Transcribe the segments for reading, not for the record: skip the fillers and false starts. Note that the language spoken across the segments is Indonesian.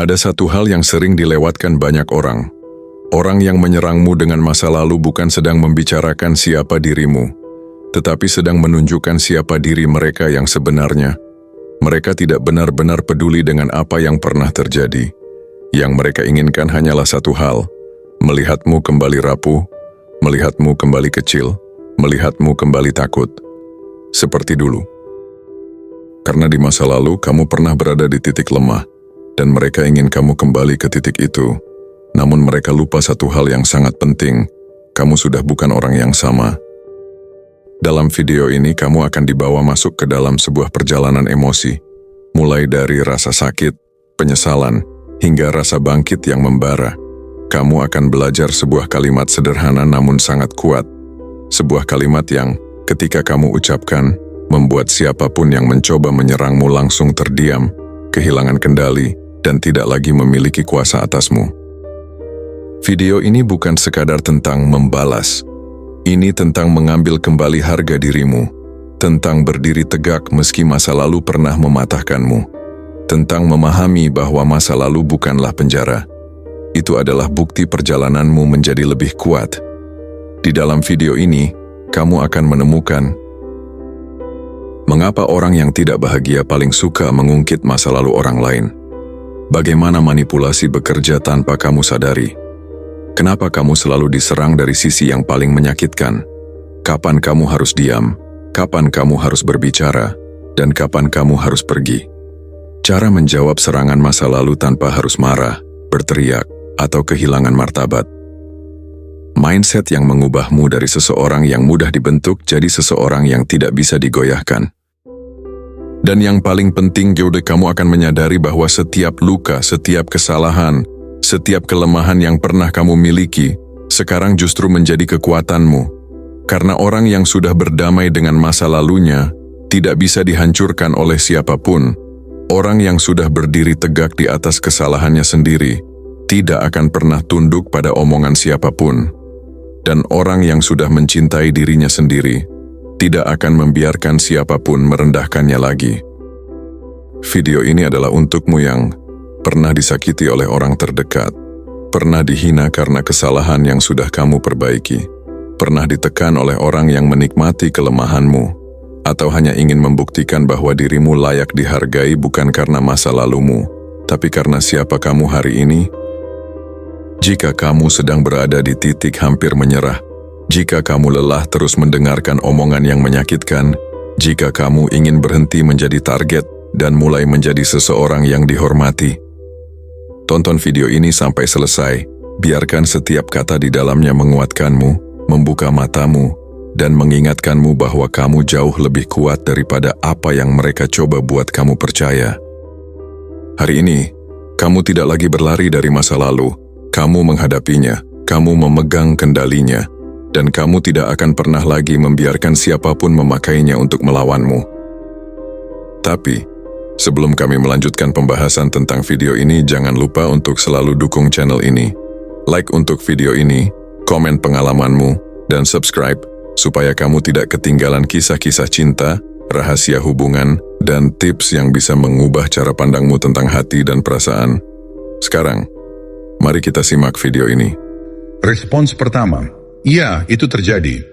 Ada satu hal yang sering dilewatkan banyak orang. Orang yang menyerangmu dengan masa lalu bukan sedang membicarakan siapa dirimu, tetapi sedang menunjukkan siapa diri mereka yang sebenarnya. Mereka tidak benar-benar peduli dengan apa yang pernah terjadi. Yang mereka inginkan hanyalah satu hal, melihatmu kembali rapuh, melihatmu kembali kecil, melihatmu kembali takut. Seperti dulu. Karena di masa lalu kamu pernah berada di titik lemah, dan mereka ingin kamu kembali ke titik itu. Namun mereka lupa satu hal yang sangat penting, kamu sudah bukan orang yang sama. Dalam video ini kamu akan dibawa masuk ke dalam sebuah perjalanan emosi, mulai dari rasa sakit, penyesalan, hingga rasa bangkit yang membara. Kamu akan belajar sebuah kalimat sederhana namun sangat kuat. Sebuah kalimat yang, ketika kamu ucapkan, membuat siapapun yang mencoba menyerangmu langsung terdiam, kehilangan kendali, dan tidak lagi memiliki kuasa atasmu. Video ini bukan sekadar tentang membalas. Ini tentang mengambil kembali harga dirimu, tentang berdiri tegak meski masa lalu pernah mematahkanmu, tentang memahami bahwa masa lalu bukanlah penjara. Itu adalah bukti perjalananmu menjadi lebih kuat. Di dalam video ini, kamu akan menemukan mengapa orang yang tidak bahagia paling suka mengungkit masa lalu orang lain. Bagaimana manipulasi bekerja tanpa kamu sadari? Kenapa kamu selalu diserang dari sisi yang paling menyakitkan? Kapan kamu harus diam? Kapan kamu harus berbicara? Dan kapan kamu harus pergi? Cara menjawab serangan masa lalu tanpa harus marah, berteriak, atau kehilangan martabat. Mindset yang mengubahmu dari seseorang yang mudah dibentuk jadi seseorang yang tidak bisa digoyahkan. Dan yang paling penting, kamu akan menyadari bahwa setiap luka, setiap kesalahan, setiap kelemahan yang pernah kamu miliki, sekarang justru menjadi kekuatanmu. Karena orang yang sudah berdamai dengan masa lalunya, tidak bisa dihancurkan oleh siapapun. Orang yang sudah berdiri tegak di atas kesalahannya sendiri, tidak akan pernah tunduk pada omongan siapapun. Dan orang yang sudah mencintai dirinya sendiri, tidak akan membiarkan siapapun merendahkannya lagi. Video ini adalah untukmu yang pernah disakiti oleh orang terdekat, pernah dihina karena kesalahan yang sudah kamu perbaiki, pernah ditekan oleh orang yang menikmati kelemahanmu, atau hanya ingin membuktikan bahwa dirimu layak dihargai bukan karena masa lalumu, tapi karena siapa kamu hari ini. Jika kamu sedang berada di titik hampir menyerah, jika kamu lelah terus mendengarkan omongan yang menyakitkan, jika kamu ingin berhenti menjadi target dan mulai menjadi seseorang yang dihormati, tonton video ini sampai selesai. Biarkan setiap kata di dalamnya menguatkanmu, membuka matamu, dan mengingatkanmu bahwa kamu jauh lebih kuat daripada apa yang mereka coba buat kamu percaya. Hari ini, kamu tidak lagi berlari dari masa lalu. Kamu menghadapinya, kamu memegang kendalinya, dan kamu tidak akan pernah lagi membiarkan siapapun memakainya untuk melawanmu. Tapi, sebelum kami melanjutkan pembahasan tentang video ini, jangan lupa untuk selalu dukung channel ini. Like untuk video ini, komen pengalamanmu, dan subscribe, supaya kamu tidak ketinggalan kisah-kisah cinta, rahasia hubungan, dan tips yang bisa mengubah cara pandangmu tentang hati dan perasaan. Sekarang, mari kita simak video ini. Respons pertama, ya, itu terjadi.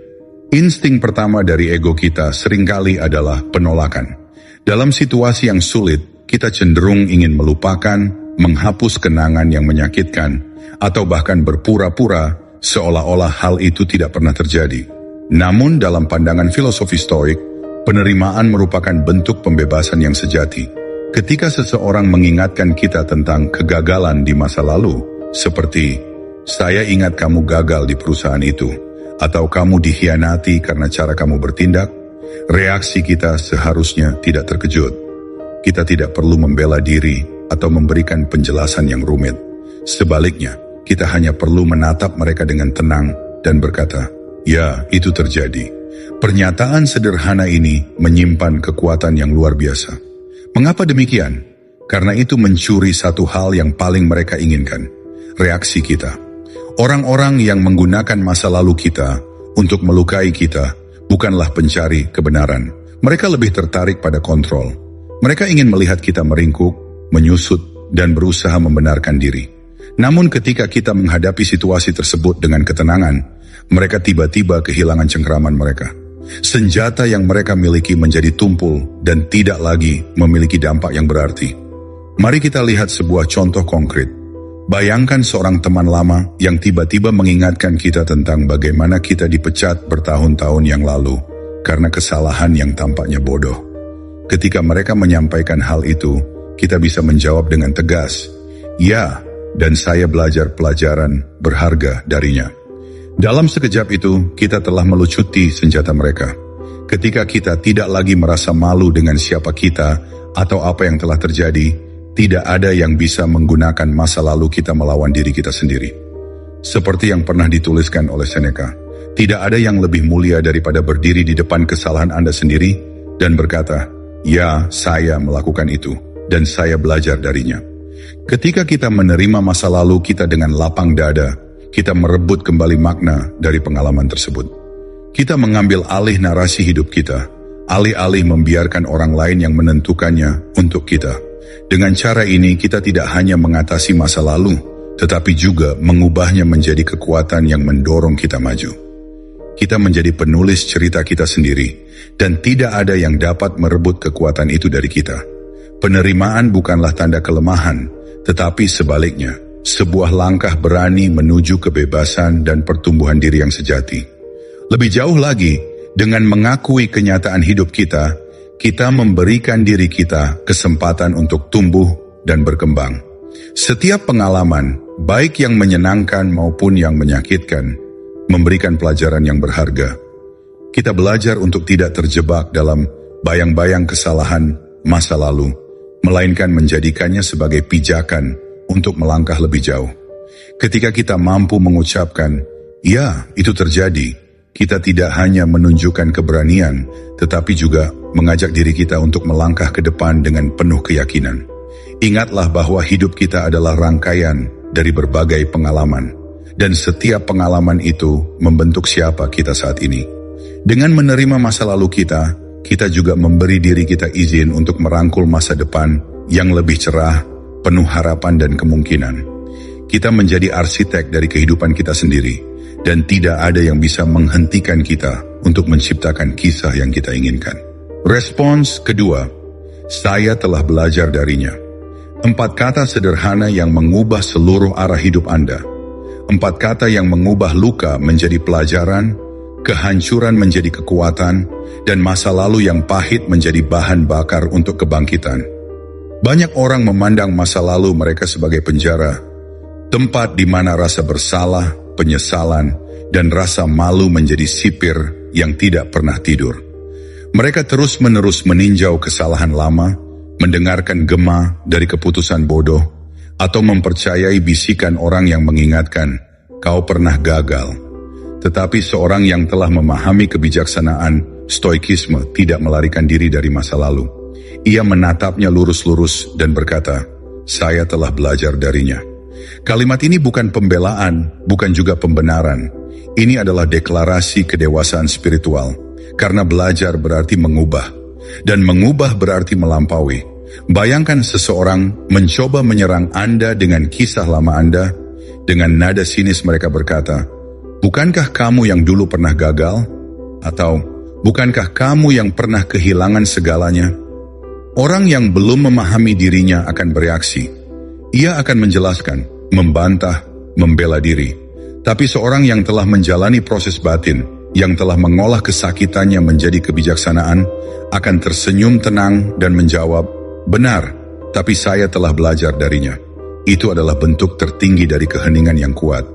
Insting pertama dari ego kita seringkali adalah penolakan. Dalam situasi yang sulit, kita cenderung ingin melupakan, menghapus kenangan yang menyakitkan, atau bahkan berpura-pura seolah-olah hal itu tidak pernah terjadi. Namun dalam pandangan filosofi Stoik, penerimaan merupakan bentuk pembebasan yang sejati. Ketika seseorang mengingatkan kita tentang kegagalan di masa lalu, seperti, saya ingat kamu gagal di perusahaan itu, atau kamu dikhianati karena cara kamu bertindak, reaksi kita seharusnya tidak terkejut. Kita tidak perlu membela diri atau memberikan penjelasan yang rumit. Sebaliknya, kita hanya perlu menatap mereka dengan tenang dan berkata, ya, itu terjadi. Pernyataan sederhana ini menyimpan kekuatan yang luar biasa. Mengapa demikian? Karena itu mencuri satu hal yang paling mereka inginkan. Reaksi kita. Orang-orang yang menggunakan masa lalu kita untuk melukai kita bukanlah pencari kebenaran. Mereka lebih tertarik pada kontrol. Mereka ingin melihat kita meringkuk, menyusut, dan berusaha membenarkan diri. Namun ketika kita menghadapi situasi tersebut dengan ketenangan, mereka tiba-tiba kehilangan cengkeraman mereka. Senjata yang mereka miliki menjadi tumpul dan tidak lagi memiliki dampak yang berarti. Mari kita lihat sebuah contoh konkret. Bayangkan seorang teman lama yang tiba-tiba mengingatkan kita tentang bagaimana kita dipecat bertahun-tahun yang lalu karena kesalahan yang tampaknya bodoh. Ketika mereka menyampaikan hal itu, kita bisa menjawab dengan tegas, "Ya, dan saya belajar pelajaran berharga darinya." Dalam sekejap itu, kita telah melucuti senjata mereka. Ketika kita tidak lagi merasa malu dengan siapa kita atau apa yang telah terjadi, tidak ada yang bisa menggunakan masa lalu kita melawan diri kita sendiri. Seperti yang pernah dituliskan oleh Seneca, tidak ada yang lebih mulia daripada berdiri di depan kesalahan Anda sendiri dan berkata, "Ya, saya melakukan itu, dan saya belajar darinya." Ketika kita menerima masa lalu kita dengan lapang dada, kita merebut kembali makna dari pengalaman tersebut. Kita mengambil alih narasi hidup kita, alih-alih membiarkan orang lain yang menentukannya untuk kita. Dengan cara ini kita tidak hanya mengatasi masa lalu, tetapi juga mengubahnya menjadi kekuatan yang mendorong kita maju. Kita menjadi penulis cerita kita sendiri, dan tidak ada yang dapat merebut kekuatan itu dari kita. Penerimaan bukanlah tanda kelemahan, tetapi sebaliknya, sebuah langkah berani menuju kebebasan dan pertumbuhan diri yang sejati. Lebih jauh lagi, dengan mengakui kenyataan hidup kita memberikan diri kita kesempatan untuk tumbuh dan berkembang. Setiap pengalaman, baik yang menyenangkan maupun yang menyakitkan, memberikan pelajaran yang berharga. Kita belajar untuk tidak terjebak dalam bayang-bayang kesalahan masa lalu, melainkan menjadikannya sebagai pijakan untuk melangkah lebih jauh. Ketika kita mampu mengucapkan, "Ya, itu terjadi," kita tidak hanya menunjukkan keberanian, tetapi juga mengajak diri kita untuk melangkah ke depan dengan penuh keyakinan. Ingatlah bahwa hidup kita adalah rangkaian dari berbagai pengalaman, dan setiap pengalaman itu membentuk siapa kita saat ini. Dengan menerima masa lalu kita juga memberi diri kita izin untuk merangkul masa depan yang lebih cerah, penuh harapan dan kemungkinan. Kita menjadi arsitek dari kehidupan kita sendiri, dan tidak ada yang bisa menghentikan kita untuk menciptakan kisah yang kita inginkan. Respons kedua, saya telah belajar darinya. 4 kata sederhana yang mengubah seluruh arah hidup Anda. 4 kata yang mengubah luka menjadi pelajaran, kehancuran menjadi kekuatan, dan masa lalu yang pahit menjadi bahan bakar untuk kebangkitan. Banyak orang memandang masa lalu mereka sebagai penjara, tempat di mana rasa bersalah, penyesalan, dan rasa malu menjadi sipir yang tidak pernah tidur. Mereka terus-menerus meninjau kesalahan lama, mendengarkan gema dari keputusan bodoh, atau mempercayai bisikan orang yang mengingatkan, "Kau pernah gagal." Tetapi seorang yang telah memahami kebijaksanaan, stoikisme, tidak melarikan diri dari masa lalu. Ia menatapnya lurus-lurus dan berkata, "Saya telah belajar darinya." Kalimat ini bukan pembelaan, bukan juga pembenaran. Ini adalah deklarasi kedewasaan spiritual, karena belajar berarti mengubah, dan mengubah berarti melampaui. Bayangkan seseorang mencoba menyerang Anda dengan kisah lama Anda. Dengan nada sinis mereka berkata, "Bukankah kamu yang dulu pernah gagal?" Atau, "Bukankah kamu yang pernah kehilangan segalanya?" Orang yang belum memahami dirinya akan bereaksi. Ia akan menjelaskan, membantah, membela diri. Tapi seorang yang telah menjalani proses batin, yang telah mengolah kesakitannya menjadi kebijaksanaan, akan tersenyum tenang dan menjawab, "Benar, tapi saya telah belajar darinya." Itu adalah bentuk tertinggi dari keheningan yang kuat,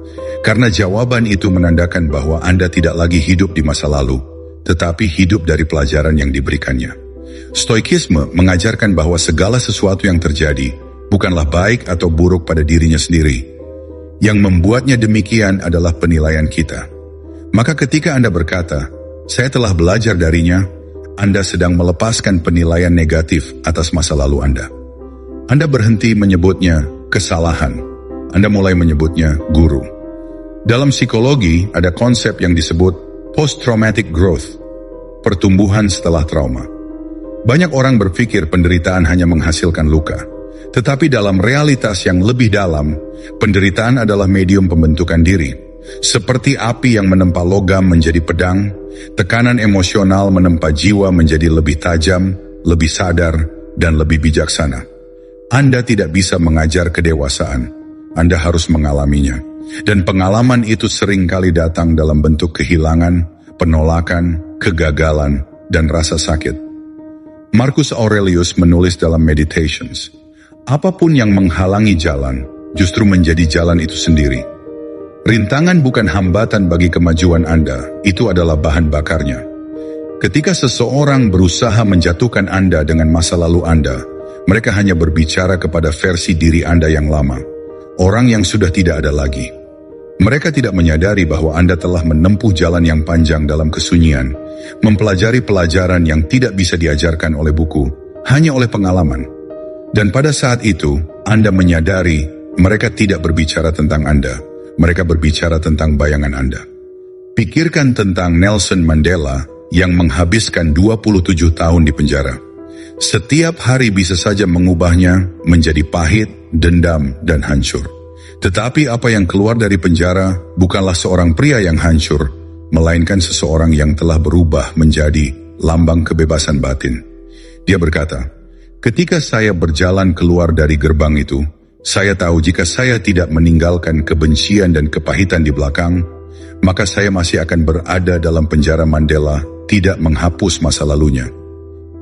karena jawaban itu menandakan bahwa Anda tidak lagi hidup di masa lalu, tetapi hidup dari pelajaran yang diberikannya. Stoikisme mengajarkan bahwa segala sesuatu yang terjadi bukanlah baik atau buruk pada dirinya sendiri. Yang membuatnya demikian adalah penilaian kita. Maka ketika Anda berkata, "Saya telah belajar darinya," Anda sedang melepaskan penilaian negatif atas masa lalu Anda. Anda berhenti menyebutnya kesalahan. Anda mulai menyebutnya guru. Dalam psikologi ada konsep yang disebut post-traumatic growth, pertumbuhan setelah trauma. Banyak orang berpikir penderitaan hanya menghasilkan luka, Tetapi dalam realitas yang lebih dalam, penderitaan adalah medium pembentukan diri. Seperti api yang menempa logam menjadi pedang, tekanan emosional menempa jiwa menjadi lebih tajam, lebih sadar, dan lebih bijaksana. Anda tidak bisa mengajar kedewasaan, Anda harus mengalaminya. Dan pengalaman itu seringkali datang dalam bentuk kehilangan, penolakan, kegagalan, dan rasa sakit. Marcus Aurelius menulis dalam Meditations, apapun yang menghalangi jalan, justru menjadi jalan itu sendiri. Rintangan bukan hambatan bagi kemajuan Anda, itu adalah bahan bakarnya. Ketika seseorang berusaha menjatuhkan Anda dengan masa lalu Anda, mereka hanya berbicara kepada versi diri Anda yang lama, orang yang sudah tidak ada lagi. Mereka tidak menyadari bahwa Anda telah menempuh jalan yang panjang dalam kesunyian, mempelajari pelajaran yang tidak bisa diajarkan oleh buku, hanya oleh pengalaman. Dan pada saat itu, Anda menyadari mereka tidak berbicara tentang Anda, mereka berbicara tentang bayangan Anda. Pikirkan tentang Nelson Mandela yang menghabiskan 27 tahun di penjara. Setiap hari bisa saja mengubahnya menjadi pahit, dendam, dan hancur. Tetapi apa yang keluar dari penjara bukanlah seorang pria yang hancur, melainkan seseorang yang telah berubah menjadi lambang kebebasan batin. Dia berkata, ketika saya berjalan keluar dari gerbang itu, saya tahu jika saya tidak meninggalkan kebencian dan kepahitan di belakang, maka saya masih akan berada dalam penjara Mandela, tidak menghapus masa lalunya.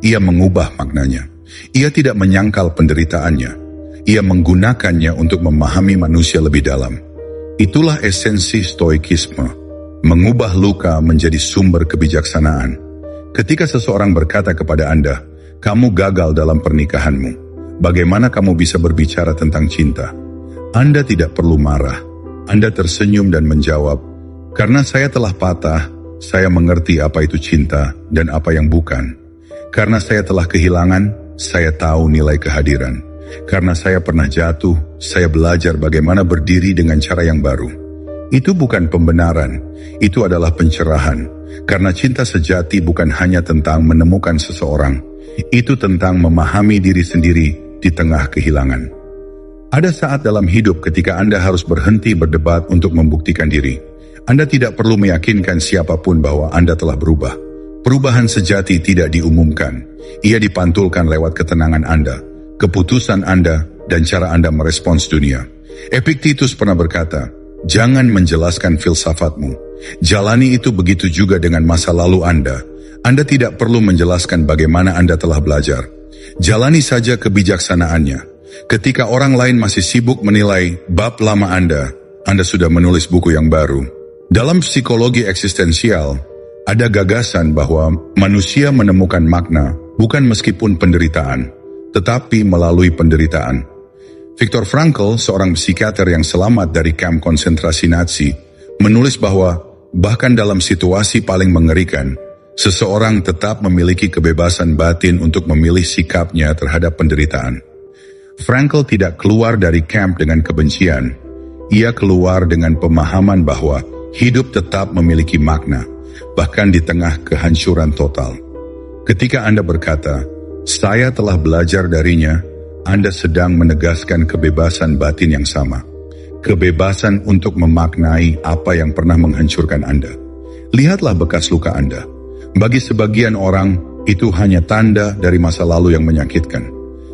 Ia mengubah maknanya. Ia tidak menyangkal penderitaannya. Ia menggunakannya untuk memahami manusia lebih dalam. Itulah esensi stoikisme, mengubah luka menjadi sumber kebijaksanaan. Ketika seseorang berkata kepada Anda, kamu gagal dalam pernikahanmu, bagaimana kamu bisa berbicara tentang cinta? Anda tidak perlu marah. Anda tersenyum dan menjawab, karena saya telah patah, saya mengerti apa itu cinta dan apa yang bukan. Karena saya telah kehilangan, saya tahu nilai kehadiran. Karena saya pernah jatuh, saya belajar bagaimana berdiri dengan cara yang baru. Itu bukan pembenaran, itu adalah pencerahan. Karena cinta sejati bukan hanya tentang menemukan seseorang, itu tentang memahami diri sendiri di tengah kehilangan. Ada saat dalam hidup ketika Anda harus berhenti berdebat untuk membuktikan diri. Anda tidak perlu meyakinkan siapapun bahwa Anda telah berubah. Perubahan sejati tidak diumumkan, ia dipantulkan lewat ketenangan Anda, keputusan Anda, dan cara Anda merespons dunia. Epictetus pernah berkata, jangan menjelaskan filsafatmu. Jalani itu begitu juga dengan masa lalu Anda. Anda tidak perlu menjelaskan bagaimana Anda telah belajar. Jalani saja kebijaksanaannya. Ketika orang lain masih sibuk menilai bab lama Anda sudah menulis buku yang baru. Dalam psikologi eksistensial, ada gagasan bahwa manusia menemukan makna bukan meskipun penderitaan, tetapi melalui penderitaan. Viktor Frankl, seorang psikiater yang selamat dari kamp konsentrasi Nazi, menulis bahwa bahkan dalam situasi paling mengerikan, seseorang tetap memiliki kebebasan batin untuk memilih sikapnya terhadap penderitaan. Frankl tidak keluar dari kamp dengan kebencian. Ia keluar dengan pemahaman bahwa hidup tetap memiliki makna, bahkan di tengah kehancuran total. Ketika Anda berkata, saya telah belajar darinya, Anda sedang menegaskan kebebasan batin yang sama. Kebebasan untuk memaknai apa yang pernah menghancurkan Anda. Lihatlah bekas luka Anda. Bagi sebagian orang, itu hanya tanda dari masa lalu yang menyakitkan.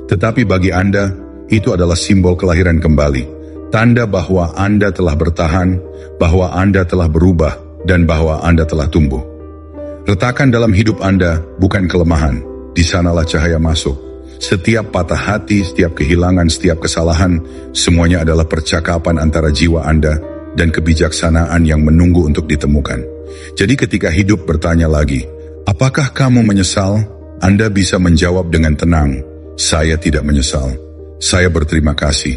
Tetapi bagi Anda, itu adalah simbol kelahiran kembali. Tanda bahwa Anda telah bertahan, bahwa Anda telah berubah, dan bahwa Anda telah tumbuh. Retakan dalam hidup Anda bukan kelemahan. Di sanalah cahaya masuk. Setiap patah hati, setiap kehilangan, setiap kesalahan, semuanya adalah percakapan antara jiwa Anda dan kebijaksanaan yang menunggu untuk ditemukan. Jadi ketika hidup bertanya lagi, apakah kamu menyesal? Anda bisa menjawab dengan tenang, saya tidak menyesal. Saya berterima kasih.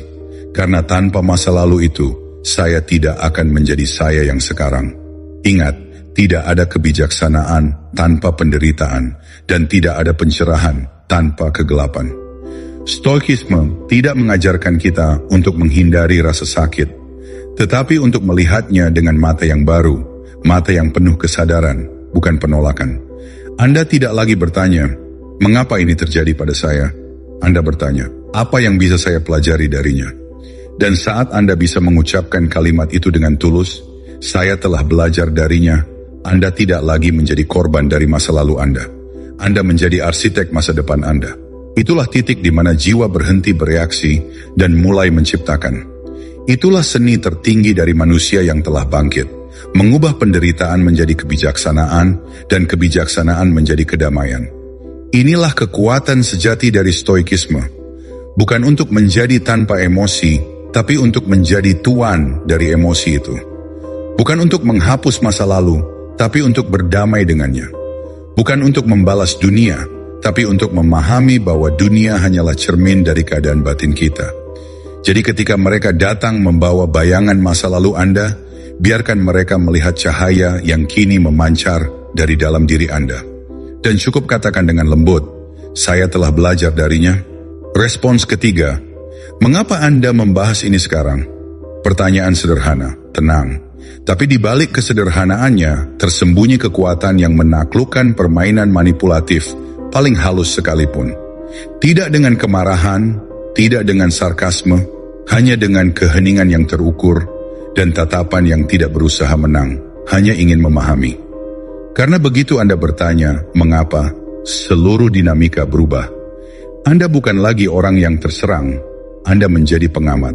Karena tanpa masa lalu itu, saya tidak akan menjadi saya yang sekarang. Ingat, tidak ada kebijaksanaan tanpa penderitaan, dan tidak ada pencerahan tanpa kegelapan. Stoikisme tidak mengajarkan kita untuk menghindari rasa sakit, tetapi untuk melihatnya dengan mata yang baru, mata yang penuh kesadaran, bukan penolakan. Anda tidak lagi bertanya, mengapa ini terjadi pada saya? Anda bertanya, apa yang bisa saya pelajari darinya? Dan saat Anda bisa mengucapkan kalimat itu dengan tulus, saya telah belajar darinya, Anda tidak lagi menjadi korban dari masa lalu Anda. Anda menjadi arsitek masa depan Anda. Itulah titik di mana jiwa berhenti bereaksi dan mulai menciptakan. Itulah seni tertinggi dari manusia yang telah bangkit, mengubah penderitaan menjadi kebijaksanaan dan kebijaksanaan menjadi kedamaian. Inilah kekuatan sejati dari stoikisme. Bukan untuk menjadi tanpa emosi, tapi untuk menjadi tuan dari emosi itu. Bukan untuk menghapus masa lalu, tapi untuk berdamai dengannya. Bukan untuk membalas dunia, tapi untuk memahami bahwa dunia hanyalah cermin dari keadaan batin kita. Jadi ketika mereka datang membawa bayangan masa lalu Anda, biarkan mereka melihat cahaya yang kini memancar dari dalam diri Anda. Dan cukup katakan dengan lembut, saya telah belajar darinya. Respons ketiga, mengapa Anda membahas ini sekarang? Pertanyaan sederhana, tenang. Tapi di balik kesederhanaannya, tersembunyi kekuatan yang menaklukkan permainan manipulatif paling halus sekalipun. Tidak dengan kemarahan, tidak dengan sarkasme, hanya dengan keheningan yang terukur dan tatapan yang tidak berusaha menang, hanya ingin memahami. Karena begitu Anda bertanya, mengapa seluruh dinamika berubah? Anda bukan lagi orang yang terserang, Anda menjadi pengamat.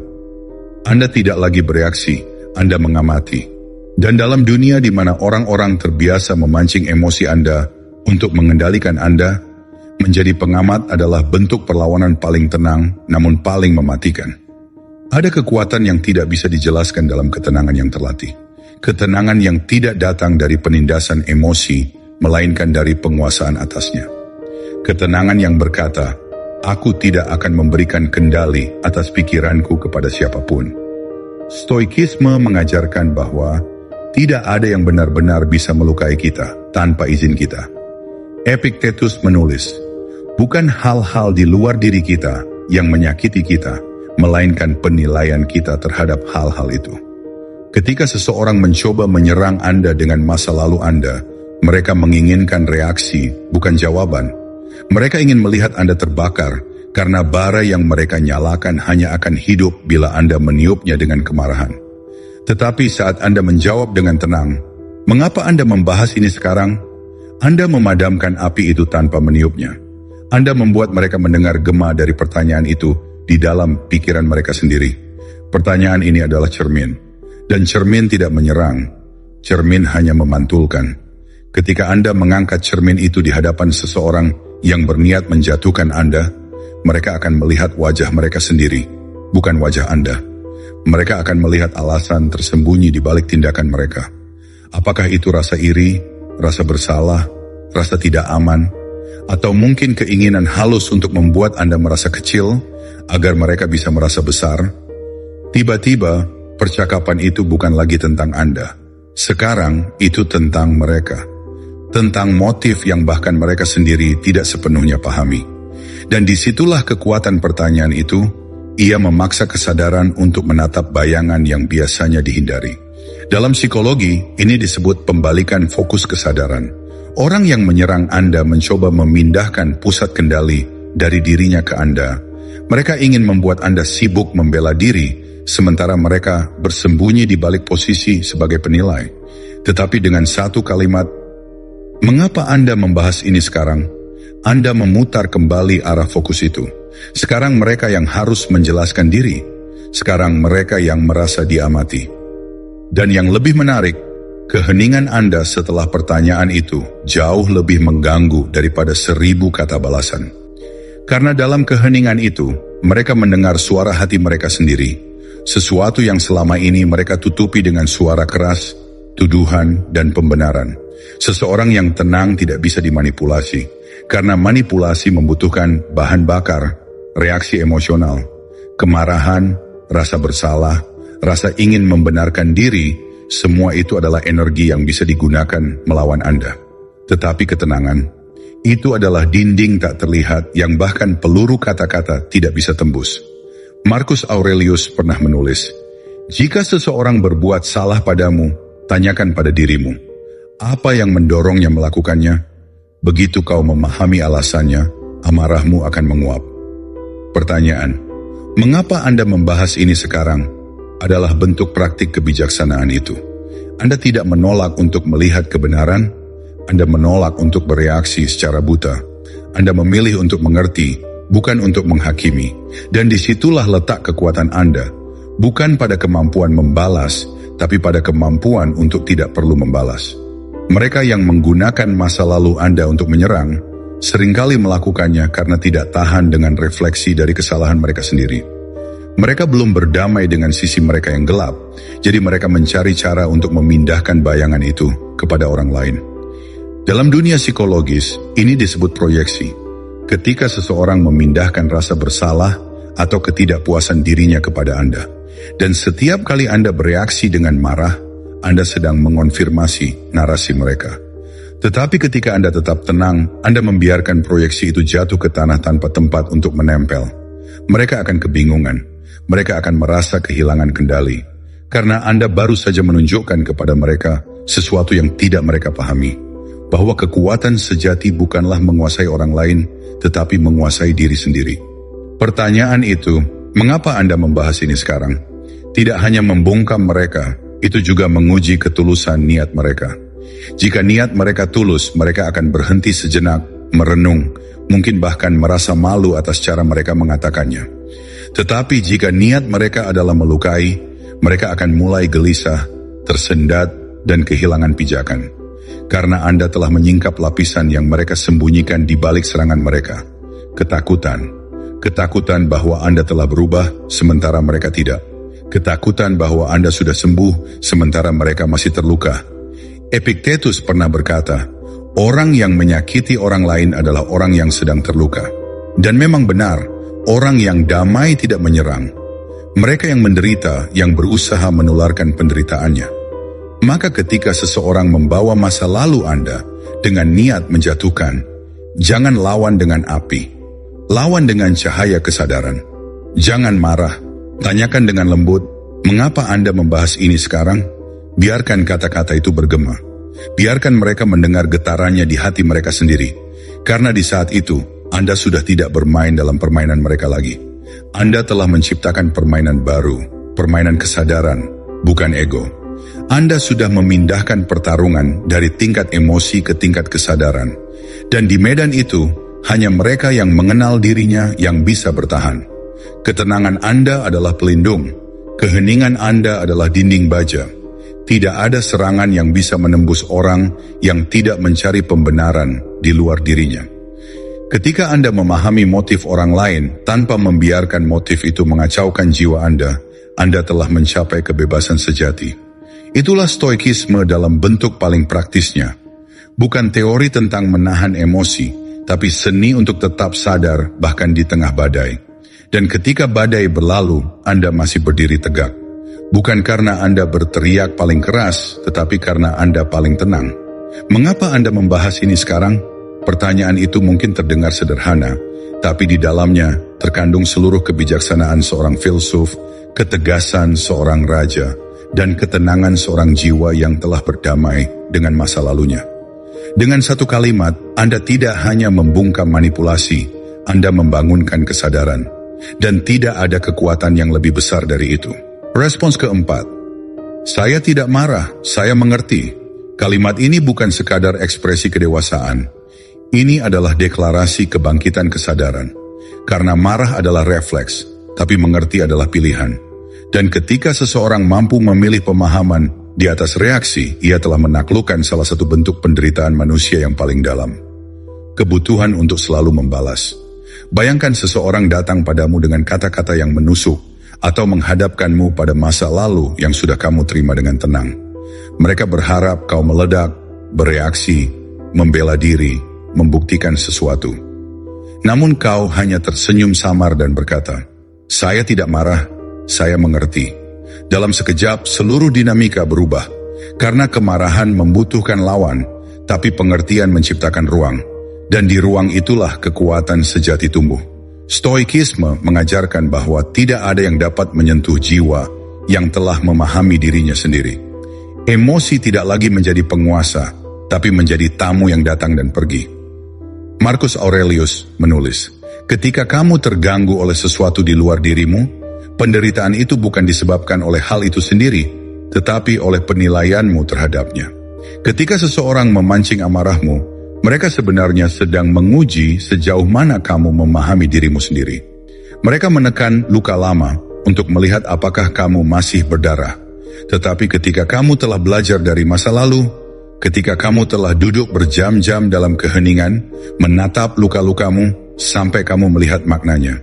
Anda tidak lagi bereaksi, Anda mengamati. Dan dalam dunia di mana orang-orang terbiasa memancing emosi Anda untuk mengendalikan Anda, menjadi pengamat adalah bentuk perlawanan paling tenang namun paling mematikan. Ada kekuatan yang tidak bisa dijelaskan dalam ketenangan yang terlatih. Ketenangan yang tidak datang dari penindasan emosi, melainkan dari penguasaan atasnya. Ketenangan yang berkata, aku tidak akan memberikan kendali atas pikiranku kepada siapapun. Stoikisme mengajarkan bahwa tidak ada yang benar-benar bisa melukai kita tanpa izin kita. Epictetus menulis, bukan hal-hal di luar diri kita yang menyakiti kita, melainkan penilaian kita terhadap hal-hal itu. Ketika seseorang mencoba menyerang Anda dengan masa lalu Anda, mereka menginginkan reaksi, bukan jawaban. Mereka ingin melihat Anda terbakar, karena bara yang mereka nyalakan hanya akan hidup bila Anda meniupnya dengan kemarahan. Tetapi saat Anda menjawab dengan tenang, mengapa Anda membahas ini sekarang? Anda memadamkan api itu tanpa meniupnya. Anda membuat mereka mendengar gema dari pertanyaan itu di dalam pikiran mereka sendiri. Pertanyaan ini adalah cermin. Dan cermin tidak menyerang. Cermin hanya memantulkan. Ketika Anda mengangkat cermin itu di hadapan seseorang yang berniat menjatuhkan Anda, mereka akan melihat wajah mereka sendiri, bukan wajah Anda. Mereka akan melihat alasan tersembunyi di balik tindakan mereka. Apakah itu rasa iri, rasa bersalah, rasa tidak aman, atau mungkin keinginan halus untuk membuat Anda merasa kecil agar mereka bisa merasa besar? Tiba-tiba, percakapan itu bukan lagi tentang Anda. Sekarang itu tentang mereka. Tentang motif yang bahkan mereka sendiri tidak sepenuhnya pahami. Dan disitulah kekuatan pertanyaan itu, ia memaksa kesadaran untuk menatap bayangan yang biasanya dihindari. Dalam psikologi, ini disebut pembalikan fokus kesadaran. Orang yang menyerang Anda mencoba memindahkan pusat kendali dari dirinya ke Anda. Mereka ingin membuat Anda sibuk membela diri, sementara mereka bersembunyi di balik posisi sebagai penilai. Tetapi dengan satu kalimat, mengapa Anda membahas ini sekarang? Anda memutar kembali arah fokus itu. Sekarang mereka yang harus menjelaskan diri. Sekarang mereka yang merasa diamati. Dan yang lebih menarik, keheningan Anda setelah pertanyaan itu jauh lebih mengganggu daripada 1000 kata balasan. Karena dalam keheningan itu, mereka mendengar suara hati mereka sendiri. Sesuatu yang selama ini mereka tutupi dengan suara keras, tuduhan, dan pembenaran. Seseorang yang tenang tidak bisa dimanipulasi. Karena manipulasi membutuhkan bahan bakar, reaksi emosional, kemarahan, rasa bersalah, rasa ingin membenarkan diri, semua itu adalah energi yang bisa digunakan melawan Anda. Tetapi ketenangan, itu adalah dinding tak terlihat yang bahkan peluru kata-kata tidak bisa tembus. Marcus Aurelius pernah menulis, jika seseorang berbuat salah padamu, tanyakan pada dirimu, apa yang mendorongnya melakukannya? Begitu kau memahami alasannya, amarahmu akan menguap. Pertanyaan, mengapa Anda membahas ini sekarang? Adalah bentuk praktik kebijaksanaan itu. Anda tidak menolak untuk melihat kebenaran, Anda menolak untuk bereaksi secara buta. Anda memilih untuk mengerti, bukan untuk menghakimi. Dan disitulah letak kekuatan Anda, bukan pada kemampuan membalas, tapi pada kemampuan untuk tidak perlu membalas. Mereka yang menggunakan masa lalu Anda untuk menyerang, seringkali melakukannya karena tidak tahan dengan refleksi dari kesalahan mereka sendiri. Mereka belum berdamai dengan sisi mereka yang gelap, jadi mereka mencari cara untuk memindahkan bayangan itu kepada orang lain. Dalam dunia psikologis, ini disebut proyeksi. Ketika seseorang memindahkan rasa bersalah atau ketidakpuasan dirinya kepada Anda. Dan setiap kali Anda bereaksi dengan marah, Anda sedang mengonfirmasi narasi mereka. Tetapi ketika Anda tetap tenang, Anda membiarkan proyeksi itu jatuh ke tanah tanpa tempat untuk menempel. Mereka akan kebingungan. Mereka akan merasa kehilangan kendali, karena Anda baru saja menunjukkan kepada mereka sesuatu yang tidak mereka pahami, bahwa kekuatan sejati bukanlah menguasai orang lain, tetapi menguasai diri sendiri. Pertanyaan itu, mengapa Anda membahas ini sekarang? Tidak hanya membungkam mereka, itu juga menguji ketulusan niat mereka. Jika niat mereka tulus, mereka akan berhenti sejenak, merenung, mungkin bahkan merasa malu atas cara mereka mengatakannya. Tetapi jika niat mereka adalah melukai, mereka akan mulai gelisah, tersendat, dan kehilangan pijakan. Karena Anda telah menyingkap lapisan yang mereka sembunyikan di balik serangan mereka. Ketakutan. Ketakutan bahwa Anda telah berubah, sementara mereka tidak. Ketakutan bahwa Anda sudah sembuh, sementara mereka masih terluka. Epictetus pernah berkata, orang yang menyakiti orang lain adalah orang yang sedang terluka. Dan memang benar, orang yang damai tidak menyerang. Mereka yang menderita, yang berusaha menularkan penderitaannya. Maka ketika seseorang membawa masa lalu Anda dengan niat menjatuhkan, jangan lawan dengan api. Lawan dengan cahaya kesadaran. Jangan marah. Tanyakan dengan lembut, mengapa Anda membahas ini sekarang? Biarkan kata-kata itu bergema. Biarkan mereka mendengar getarannya di hati mereka sendiri. Karena di saat itu, Anda sudah tidak bermain dalam permainan mereka lagi. Anda telah menciptakan permainan baru, permainan kesadaran, bukan ego. Anda sudah memindahkan pertarungan dari tingkat emosi ke tingkat kesadaran. Dan di medan itu, hanya mereka yang mengenal dirinya yang bisa bertahan. Ketenangan Anda adalah pelindung. Keheningan Anda adalah dinding baja. Tidak ada serangan yang bisa menembus orang yang tidak mencari pembenaran di luar dirinya. Ketika Anda memahami motif orang lain tanpa membiarkan motif itu mengacaukan jiwa Anda telah mencapai kebebasan sejati. Itulah stoikisme dalam bentuk paling praktisnya. Bukan teori tentang menahan emosi, tapi seni untuk tetap sadar bahkan di tengah badai. Dan ketika badai berlalu, Anda masih berdiri tegak. Bukan karena Anda berteriak paling keras, tetapi karena Anda paling tenang. Mengapa Anda membahas ini sekarang? Pertanyaan itu mungkin terdengar sederhana, tapi di dalamnya terkandung seluruh kebijaksanaan seorang filsuf, ketegasan seorang raja, dan ketenangan seorang jiwa yang telah berdamai dengan masa lalunya. Dengan satu kalimat, Anda tidak hanya membungkam manipulasi, Anda membangunkan kesadaran. Dan tidak ada kekuatan yang lebih besar dari itu. Respons keempat, saya tidak marah, saya mengerti. Kalimat ini bukan sekadar ekspresi kedewasaan. Ini adalah deklarasi kebangkitan kesadaran. Karena marah adalah refleks, tapi mengerti adalah pilihan. Dan ketika seseorang mampu memilih pemahaman di atas reaksi, ia telah menaklukkan salah satu bentuk penderitaan manusia yang paling dalam. Kebutuhan untuk selalu membalas. Bayangkan seseorang datang padamu dengan kata-kata yang menusuk, atau menghadapkanmu pada masa lalu yang sudah kamu terima dengan tenang. Mereka berharap kau meledak, bereaksi, membela diri, membuktikan sesuatu. Namun kau hanya tersenyum samar dan berkata, saya tidak marah, saya mengerti. Dalam sekejap seluruh dinamika berubah, karena kemarahan membutuhkan lawan, tapi pengertian menciptakan ruang. Dan di ruang itulah kekuatan sejati tumbuh. Stoikisme mengajarkan bahwa tidak ada yang dapat menyentuh jiwa yang telah memahami dirinya sendiri. Emosi tidak lagi menjadi penguasa, tapi menjadi tamu yang datang dan pergi. Marcus Aurelius menulis, Ketika kamu terganggu oleh sesuatu di luar dirimu, penderitaan itu bukan disebabkan oleh hal itu sendiri, tetapi oleh penilaianmu terhadapnya. Ketika seseorang memancing amarahmu, mereka sebenarnya sedang menguji sejauh mana kamu memahami dirimu sendiri. Mereka menekan luka lama untuk melihat apakah kamu masih berdarah. Tetapi ketika kamu telah belajar dari masa lalu, ketika kamu telah duduk berjam-jam dalam keheningan, menatap luka-lukamu sampai kamu melihat maknanya,